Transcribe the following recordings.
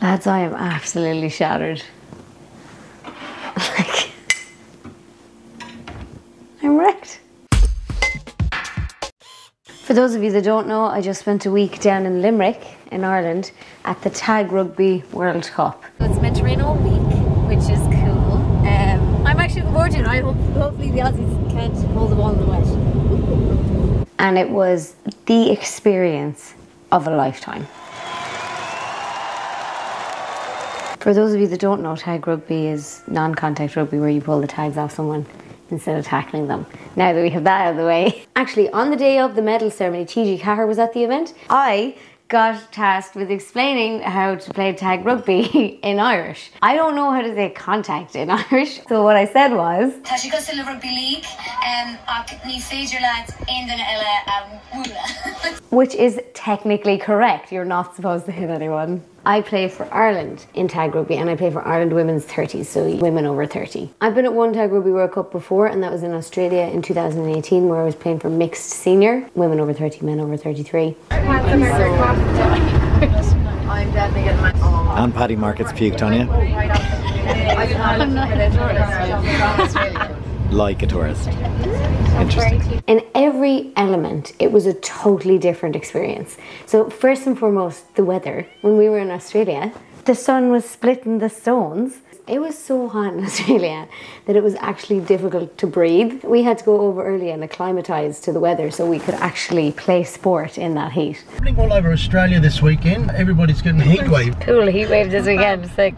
Lads, I am absolutely shattered. Like, I'm wrecked. For those of you that don't know, I just spent a week down in Limerick in Ireland at the Tag Rugby World Cup. It's meant to rain all week, which is cool. I'm actually looking forward to it. Hopefully the Aussies can't hold the ball in the wet. And it was the experience of a lifetime. For those of you that don't know, tag rugby is non-contact rugby where you pull the tags off someone instead of tackling them. Now that we have that out of the way. Actually, on the day of the medal ceremony, TG Cahir was at the event. I got tasked with explaining how to play tag rugby in Irish. I don't know how to say contact in Irish, so what I said was Rugby League, which is technically correct. You're not supposed to hit anyone. I play for Ireland in tag rugby, and I play for Ireland women's 30s, so women over 30. I've been at one Tag Rugby World Cup before, and that was in Australia in 2018, where I was playing for mixed senior, women over 30, men over 33. I'm definitely getting my... And Paddy Markets puked on you. I'm not a tourist. Like a tourist. Interesting. In every element, it was a totally different experience. So first and foremost, the weather. When we were in Australia, the sun was splitting the stones. It was so hot in Australia that it was actually difficult to breathe. We had to go over early and acclimatise to the weather so we could actually play sport in that heat. Happening all over Australia this weekend. Everybody's getting a heat wave. Cool heat wave this weekend. Sick.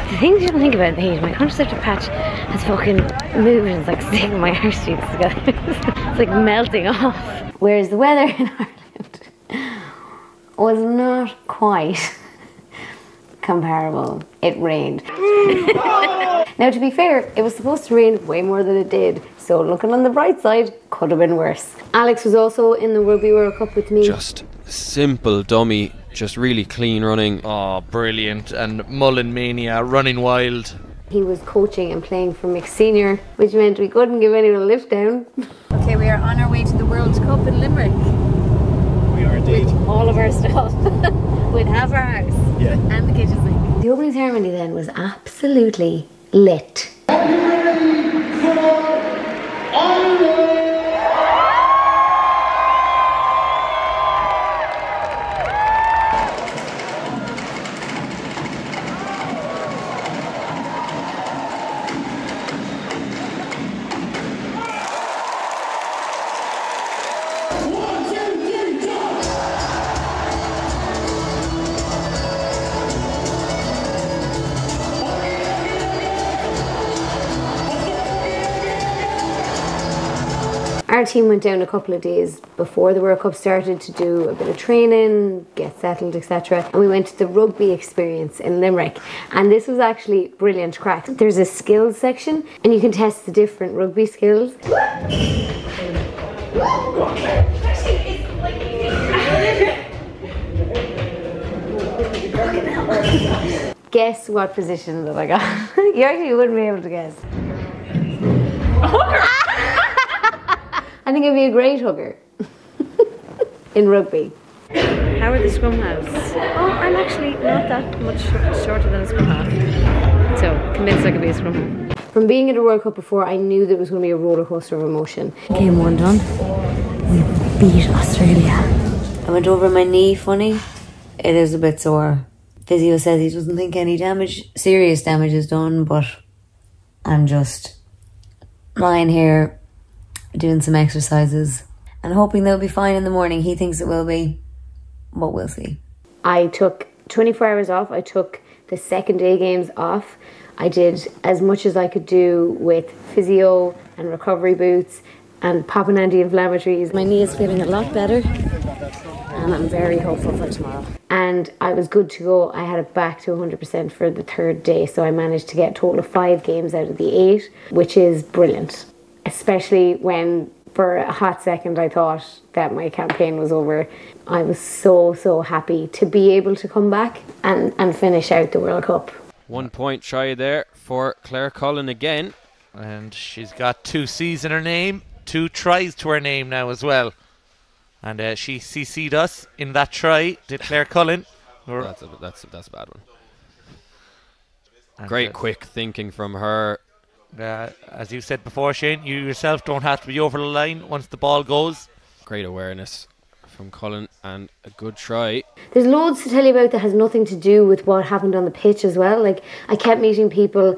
The things you don't think about the heat, my contraceptive patch has fucking moved and it's like sticking my arse cheeks together. It's like melting off. Whereas the weather in Ireland was not quite comparable. It rained. Now to be fair, it was supposed to rain way more than it did, so looking on the bright side, could have been worse. Alex was also in the Rugby World Cup with me. Just simple dummy, just really clean running. Oh, brilliant. And Mullen Mania, running wild. He was coaching and playing for mixed senior, which meant we couldn't give anyone a lift down. Okay, we are on our way to the World Cup in Limerick. We are indeed. With all of our stuff. With half our house. Yeah. And the kitchen sink. The opening ceremony then was absolutely lit. Our team went down a couple of days before the World Cup started to do a bit of training, get settled, etc. And we went to the rugby experience in Limerick. And this was actually brilliant crack. There's a skills section and you can test the different rugby skills. Guess what position that I got? You actually wouldn't be able to guess. I think I'd be a great hugger in rugby. How are the scrum halves? Oh, I'm actually not that much shorter than a scrum half. So, convinced I could be a scrum half. From being at a World Cup before, I knew there was going to be a roller coaster of emotion. Game one done. We beat Australia. I went over my knee funny. It is a bit sore. Physio says he doesn't think any serious damage is done, but I'm just lying here doing some exercises and hoping they'll be fine in the morning. He thinks it will be, but we'll see. I took 24 hours off. I took the second day games off. I did as much as I could do with physio and recovery boots and popping anti-inflammatories. My knee is feeling a lot better and I'm very hopeful for tomorrow. And I was good to go. I had it back to 100% for the third day, so I managed to get a total of 5 games out of the 8, which is brilliant. Especially when for a hot second I thought that my campaign was over. I was so happy to be able to come back and finish out the World Cup. 1 point shy there for Claire Cullen again. And she's got 2 C's in her name. 2 tries to her name now as well. And she CC'd us in that try, did Claire Cullen. That's a bad one. Great quick thinking from her. As you said before, Shane, you yourself don't have to be over the line once the ball goes. Great awareness from Cullen and a good try. There's loads to tell you about that has nothing to do with what happened on the pitch as well. Like, I kept meeting people,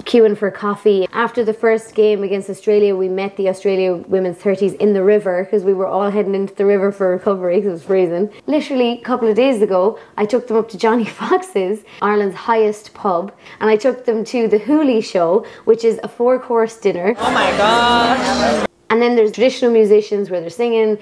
queuing for coffee. After the first game against Australia, we met the Australia women's 30s in the river because we were all heading into the river for recovery because it was freezing. Literally a couple of days ago, I took them up to Johnny Fox's, Ireland's highest pub, and I took them to the Hooley Show, which is a 4-course dinner. Oh my gosh! And then there's traditional musicians where they're singing.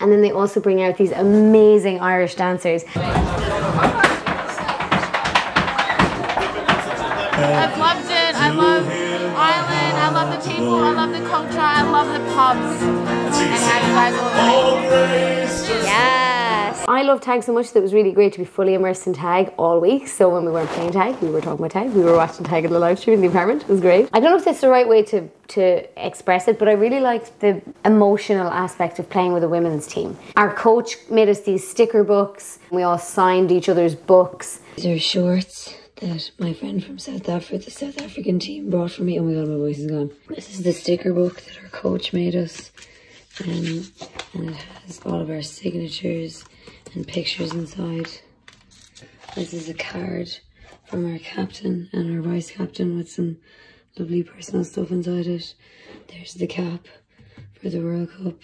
And then they also bring out these amazing Irish dancers. I've loved it. I love Ireland. I love the people. I love the culture. I love the pubs. And how you guys all Yes! I love tag so much that it was really great to be fully immersed in tag all week. So when we weren't playing tag, we were talking about tag. We were watching tag in the live stream in the apartment. It was great. I don't know if that's the right way to express it, but I really liked the emotional aspect of playing with a women's team. Our coach made us these sticker books. We all signed each other's books. These are shorts that my friend from South Africa, the South African team, brought for me. Oh my god, my voice is gone. This is the sticker book that our coach made us. And it has all of our signatures and pictures inside. This is a card from our captain and our vice captain with some lovely personal stuff inside it. There's the cap for the World Cup.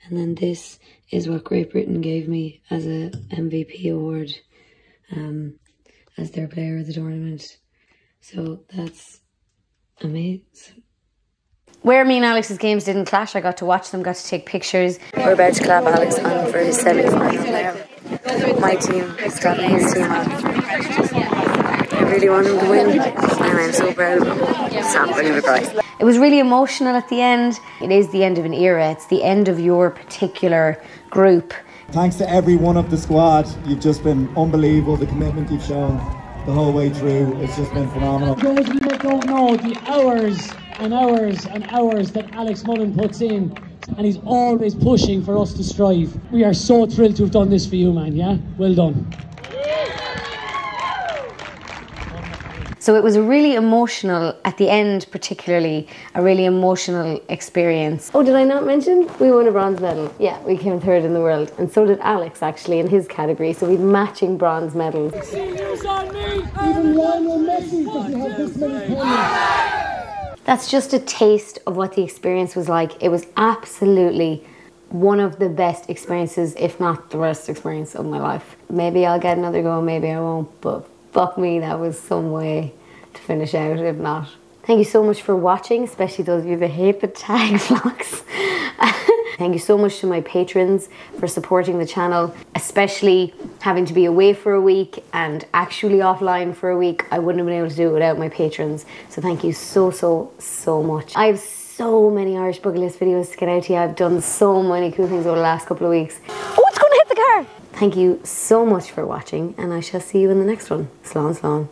And then this is what Great Britain gave me as a MVP award as their player of the tournament. So that's amazing. Where me and Alex's games didn't clash, I got to watch them, got to take pictures. We're about to clap Alex on for his semi-final now. My team is clapping his team on. I really want him to win, and I'm so proud of him. Stop winning the prize. It was really emotional at the end. It is the end of an era. It's the end of your particular group. Thanks to every one of the squad. You've just been unbelievable. The commitment you've shown the whole way through. It's just been phenomenal. Those of you that don't know, the hours and hours and hours that Alex Mullen puts in, and he's always pushing for us to strive. We are so thrilled to have done this for you, man, yeah? Well done. So it was a really emotional, at the end particularly, a really emotional experience. Oh, did I not mention? We won a bronze medal. Yeah, we came third in the world. And so did Alex, actually, in his category. So we had matching bronze medals. Seniors on me! Even Lionel Messi doesn't have this many points. That's just a taste of what the experience was like. It was absolutely one of the best experiences, if not the best experience of my life. Maybe I'll get another go, maybe I won't, but fuck me, that was some way to finish out, if not. Thank you so much for watching, especially those of you that hate the tag vlogs. Thank you so much to my patrons for supporting the channel, especially having to be away for a week and actually offline for a week. I wouldn't have been able to do it without my patrons. So thank you so, so, so much. I have so many Irish Bucket List videos to get out to you. I've done so many cool things over the last couple of weeks. Oh, it's going to hit the car! Thank you so much for watching, and I shall see you in the next one. Slán, slán.